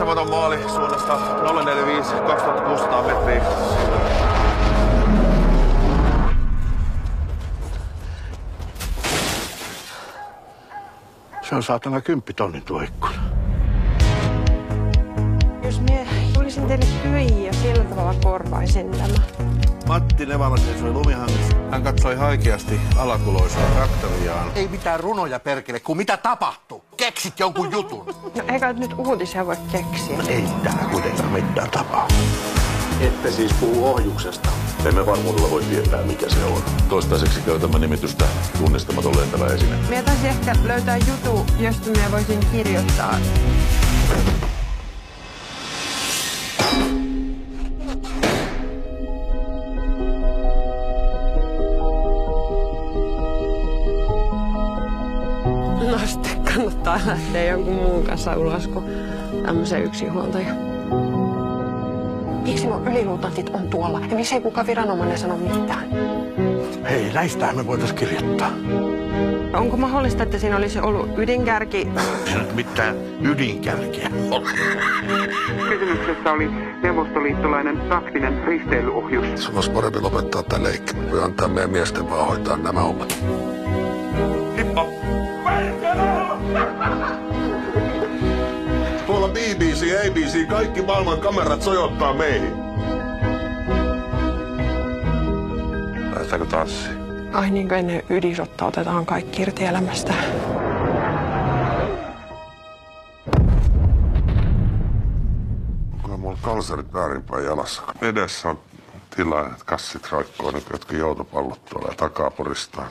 Uudistamaton maali suunnasta 045 2600 metriä. Se on saatana 10 tonnin tuo ikkuna. Jos mie tulisin teille töihin ja sillä tavalla korvaisin tämä. Matti Nevala seisoi lumihangessa. Hän katsoi haikeasti alakuloisua traktoriaan. Ei mitään runoja perkele, kun mitä tapahtuu? Keksit jonkun jutun. No eikä nyt uutisia voi keksiä. No ei täällä kuitenkaan mitään tapahdu. Ette siis puhu ohjuksesta. Emme varmuudella voi tietää, mikä se on. Toistaiseksi käytämme nimitystä tunnistamaton lentävä esine. Mie taisin ehkä löytää jutu, josta mie voisin kirjoittaa. No sitten kannattaa lähteä jonkun muun kanssa ulos kuin tämmöisen yksinhuoltaja. Miksi mun yliluutantit on tuolla ja miksi ei kukaan viranomainen sano mitään? Hei, näistähän me voitais kirjoittaa. Onko mahdollista, että siinä olisi ollut ydinkärki? Ei nyt mitään ydinkärkiä ole. Kysymyksessä oli neuvostoliittolainen taktinen risteilyohjus. Sun olisi parempi lopettaa tää leikki. Voi antaa meidän miesten vaan hoitaa nämä hommat. Hippo! Tuolla BBC, ABC, kaikki maailman kamerat sojottaa meihin. Lähdetäänkö tanssiin? Ai niin kuin ennen ydinsotta otetaan kaikki irti elämästä. Mulla on kalsarit väärinpäin jalassa. Edessä on tila, että kassit raikkoo nyt jotkin joutopallot tuolla ja takaa puristaa.